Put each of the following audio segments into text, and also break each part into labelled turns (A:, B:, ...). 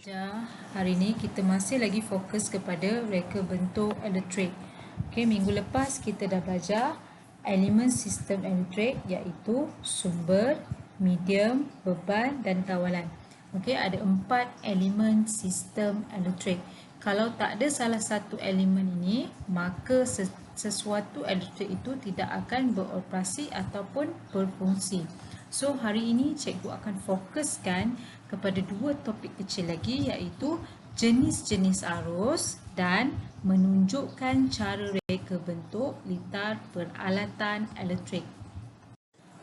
A: belajar hari ini kita masih lagi fokus kepada reka bentuk elektrik. Okey, minggu lepas kita dah belajar elemen sistem elektrik iaitu sumber, medium, beban dan kawalan. Okey, ada 4 elemen sistem elektrik. Kalau tak ada salah satu elemen ini, maka sesuatu elektrik itu tidak akan beroperasi ataupun berfungsi. So, hari ini cikgu akan fokuskan kepada dua topik kecil lagi iaitu jenis-jenis arus dan menunjukkan cara reka bentuk litar peralatan elektrik.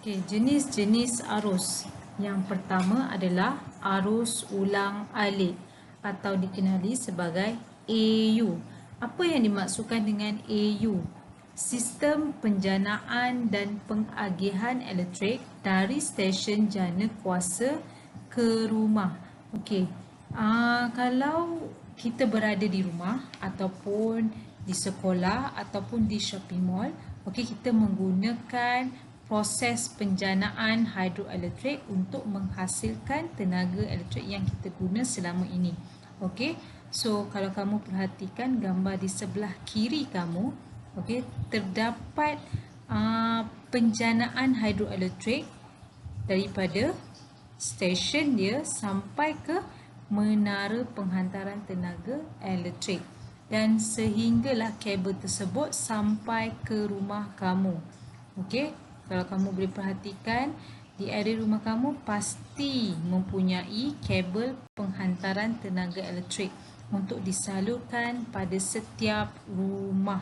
A: Okey, jenis-jenis arus. Yang pertama adalah arus ulang alik atau dikenali sebagai AU. Apa yang dimaksudkan dengan AU? Sistem penjanaan dan pengagihan elektrik dari stesen jana kuasa ke rumah. Okey, kalau kita berada di rumah ataupun di sekolah ataupun di shopping mall, okey, kita menggunakan proses penjanaan hidroelektrik untuk menghasilkan tenaga elektrik yang kita guna selama ini. Okey, so kalau kamu perhatikan gambar di sebelah kiri kamu, okey, terdapat penjanaan hidroelektrik daripada stesen dia sampai ke menara penghantaran tenaga elektrik dan sehinggalah kabel tersebut sampai ke rumah kamu. Okey, kalau kamu boleh perhatikan di area rumah kamu pasti mempunyai kabel penghantaran tenaga elektrik untuk disalurkan pada setiap rumah.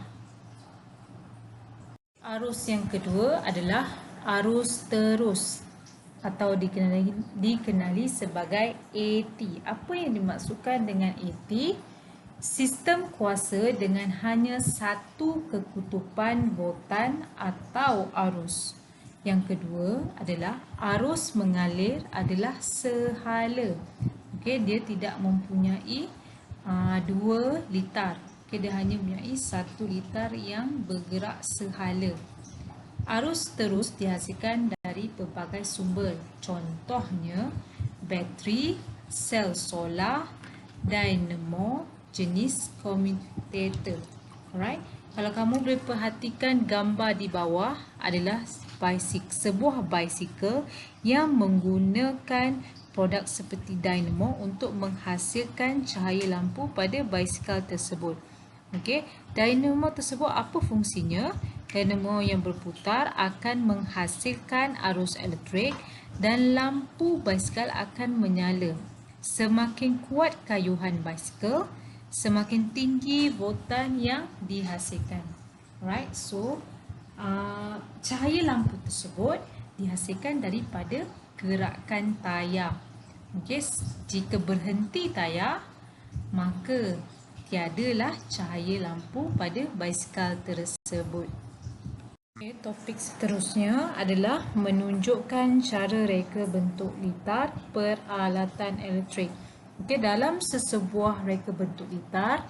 A: Arus yang kedua adalah arus terus atau dikenali sebagai AT. Apa yang dimaksudkan dengan AT? Sistem kuasa dengan hanya satu kekutupan voltan atau arus. Yang kedua adalah arus mengalir adalah sehala. Okey, dia tidak mempunyai 2 litar. Okey, dia hanya mempunyai 1 litar yang bergerak sehala. Arus terus dihasilkan dari pelbagai sumber. Contohnya bateri, sel solar, dinamo, jenis commutator. Alright. Kalau kamu boleh perhatikan gambar di bawah adalah sebuah bicycle yang menggunakan produk seperti dinamo untuk menghasilkan cahaya lampu pada bicycle tersebut. Okey, dinamo tersebut apa fungsinya? Dinamo yang berputar akan menghasilkan arus elektrik dan lampu basikal akan menyala. Semakin kuat kayuhan basikal, semakin tinggi voltan yang dihasilkan. Alright, so cahaya lampu tersebut dihasilkan daripada gerakan tayar. Okey, jika berhenti tayar, maka tiadalah cahaya lampu pada basikal tersebut. Okay, topik seterusnya adalah menunjukkan cara reka bentuk litar peralatan elektrik. Okay, dalam sesebuah reka bentuk litar,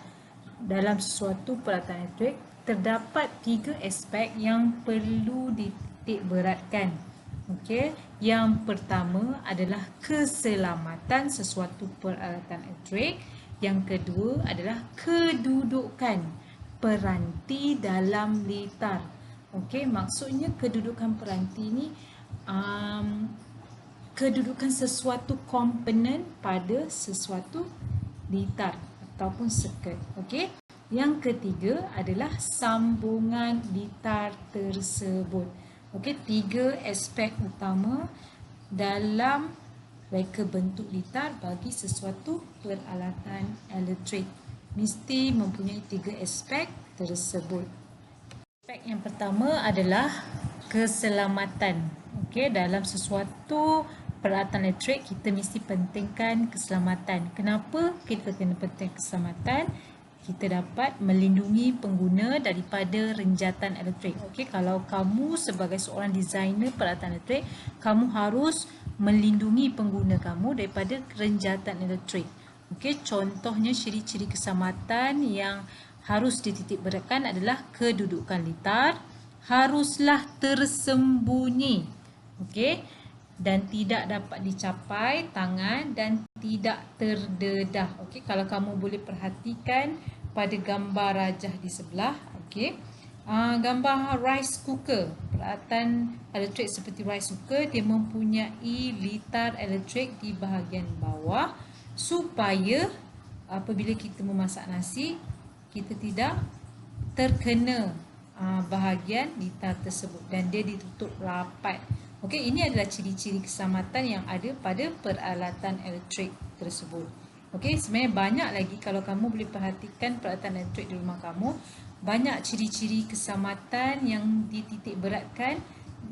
A: dalam sesuatu peralatan elektrik, terdapat 3 aspek yang perlu dititikberatkan. Okay, yang pertama adalah keselamatan sesuatu peralatan elektrik. Yang kedua adalah kedudukan peranti dalam litar. Okey, maksudnya kedudukan peranti ini kedudukan sesuatu komponen pada sesuatu litar ataupun circuit. Okey. Yang ketiga adalah sambungan litar tersebut. Okey, 3 aspek utama dalam reka bentuk litar bagi sesuatu peralatan elektrik. Mesti mempunyai 3 aspek tersebut. Aspek yang pertama adalah keselamatan. Okey, dalam sesuatu peralatan elektrik kita mesti pentingkan keselamatan. Kenapa kita kena penting keselamatan? Kita dapat melindungi pengguna daripada renjatan elektrik. Okey, kalau kamu sebagai seorang designer peralatan elektrik, kamu harus melindungi pengguna kamu daripada renjatan elektrik. Okey, contohnya ciri-ciri keselamatan yang harus dititikberatkan adalah kedudukan litar haruslah tersembunyi. Okey, dan tidak dapat dicapai tangan dan tidak terdedah. Okey, kalau kamu boleh perhatikan pada gambar rajah di sebelah, okey. Gambar rice cooker, peralatan elektrik seperti rice cooker, dia mempunyai litar elektrik di bahagian bawah supaya apabila kita memasak nasi, kita tidak terkena bahagian litar tersebut dan dia ditutup rapat. Okey, ini adalah ciri-ciri keselamatan yang ada pada peralatan elektrik tersebut. Okey, sebenarnya banyak lagi kalau kamu boleh perhatikan peralatan elektrik di rumah kamu, banyak ciri-ciri keselamatan yang dititik beratkan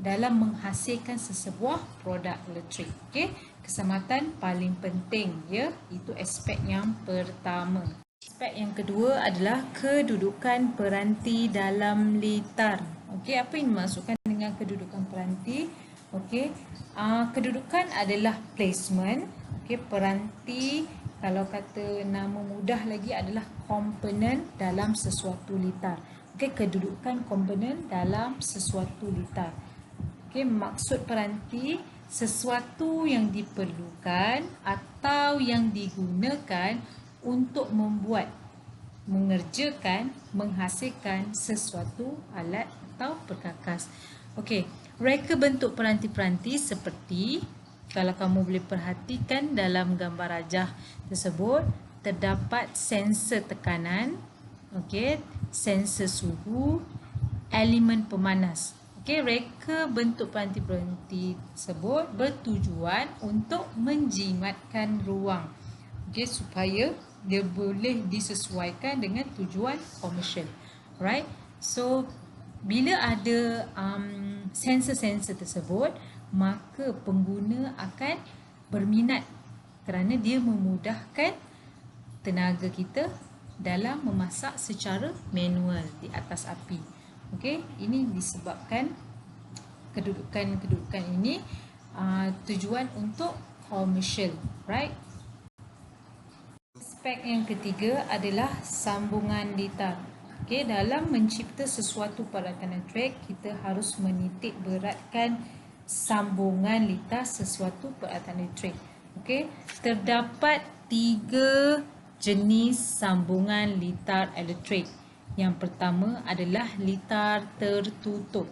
A: dalam menghasilkan sesebuah produk elektrik. Okey, keselamatan paling penting ya, itu aspek yang pertama. Aspek yang kedua adalah kedudukan peranti dalam litar. Okey, apa yang dimaksudkan dengan kedudukan peranti? Okey, kedudukan adalah placement. Okey, peranti kalau kata nama mudah lagi adalah komponen dalam sesuatu litar. Okey, kedudukan komponen dalam sesuatu litar. Okey, maksud peranti sesuatu yang diperlukan atau yang digunakan untuk membuat, mengerjakan, menghasilkan sesuatu alat atau perkakas. Okey, reka bentuk peranti-peranti seperti kalau kamu boleh perhatikan dalam gambar rajah tersebut, terdapat sensor tekanan, okey, sensor suhu, elemen pemanas. Okey, reka bentuk peranti-peranti tersebut bertujuan untuk menjimatkan ruang. Okey, supaya dia boleh disesuaikan dengan tujuan komersial. Alright. So bila ada sensor-sensor tersebut, maka pengguna akan berminat kerana dia memudahkan tenaga kita dalam memasak secara manual di atas api. Okey, ini disebabkan kedudukan ini tujuan untuk komersial, right? Aspek yang ketiga adalah sambungan litar. Okey, dalam mencipta sesuatu peralatan elektrik, kita harus menitik beratkan sambungan litar sesuatu peralatan elektrik. Okey, terdapat 3 jenis sambungan litar elektrik. Yang pertama adalah litar tertutup.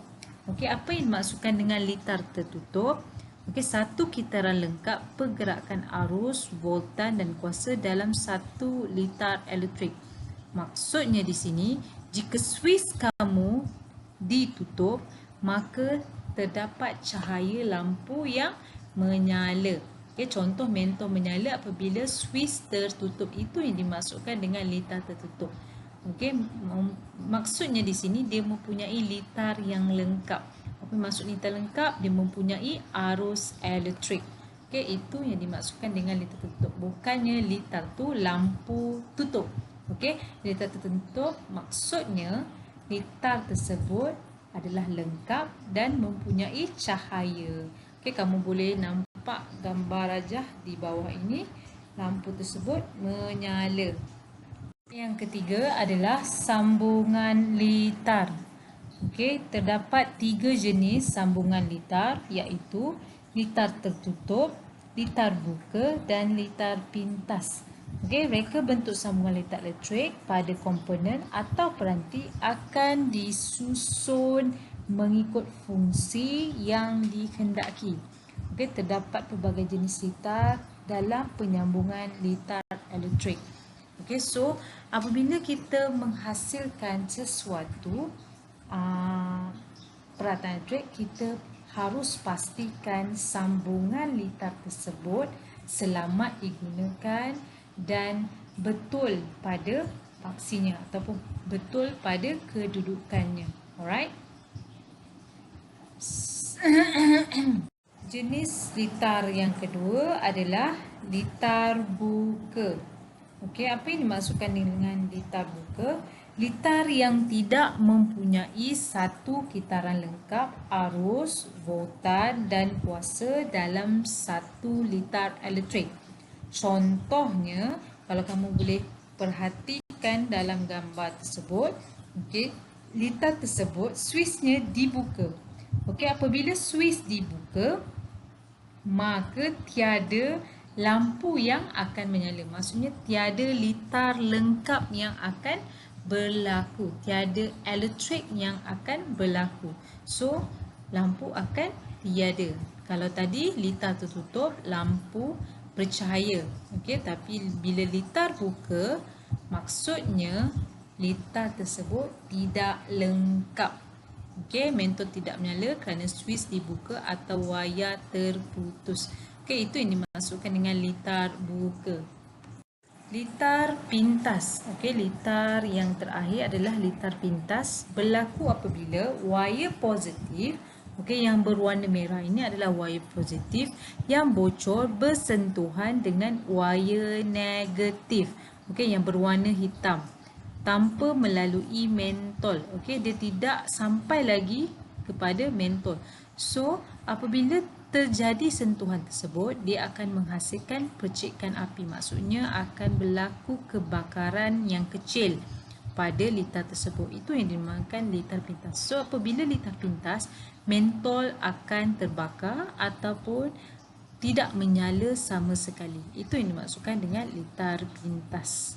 A: Okey, apa yang dimaksudkan dengan litar tertutup? Okey, satu kitaran lengkap pergerakan arus, voltan dan kuasa dalam satu litar elektrik. Maksudnya di sini, jika switch kamu ditutup, maka terdapat cahaya lampu yang menyala. Okey, contoh mentol menyala apabila switch tertutup, itu yang dimaksudkan dengan litar tertutup. Okey, maksudnya di sini dia mempunyai litar yang lengkap. Apa maksud litar lengkap? Dia mempunyai arus elektrik. Okey, itu yang dimaksudkan dengan litar tertutup. Bukannya litar tu lampu tutup. Okey, litar tertutup maksudnya litar tersebut adalah lengkap dan mempunyai cahaya. Okey, kamu boleh nampak gambar rajah di bawah ini. Lampu tersebut menyala. Yang ketiga adalah sambungan litar. Okey, terdapat 3 jenis sambungan litar, iaitu litar tertutup, litar buka dan litar pintas. Okey, reka bentuk sambungan litar elektrik pada komponen atau peranti akan disusun mengikut fungsi yang dikehendaki. Okey, terdapat pelbagai jenis litar dalam penyambungan litar elektrik. Okey, so apabila kita menghasilkan sesuatu peralatan elektrik, kita harus pastikan sambungan litar tersebut selamat digunakan dan betul pada fungsinya ataupun betul pada kedudukannya. Alright. Jenis litar yang kedua adalah litar buka. Okey, apa yang dimaksudkan dengan litar buka? Litar yang tidak mempunyai satu kitaran lengkap arus, voltan dan kuasa dalam satu litar elektrik. Contohnya, kalau kamu boleh perhatikan dalam gambar tersebut, okey, litar tersebut switchnya dibuka. Okey, apabila switch dibuka, maka tiada lampu yang akan menyala. Maksudnya tiada litar lengkap yang akan berlaku. Tiada elektrik yang akan berlaku. So, lampu akan tiada. Kalau tadi litar tertutup, lampu bercahaya. Okey, tapi bila litar buka, maksudnya litar tersebut tidak lengkap. Okey, mentol tidak menyala kerana switch dibuka atau wayar terputus. Okey, itu yang dimaksudkan dengan litar buka. Litar pintas. Okey, litar yang terakhir adalah litar pintas. Berlaku apabila wayar positif, okey, yang berwarna merah ini adalah wayar positif yang bocor bersentuhan dengan wayar negatif, okey, yang berwarna hitam tanpa melalui mentol. Okey, dia tidak sampai lagi kepada mentol. So, apabila terjadi sentuhan tersebut, dia akan menghasilkan percikan api. Maksudnya akan berlaku kebakaran yang kecil pada litar tersebut. Itu yang dinamakan litar pintas. So, apabila litar pintas, mentol akan terbakar ataupun tidak menyala sama sekali. Itu yang dimaksudkan dengan litar pintas.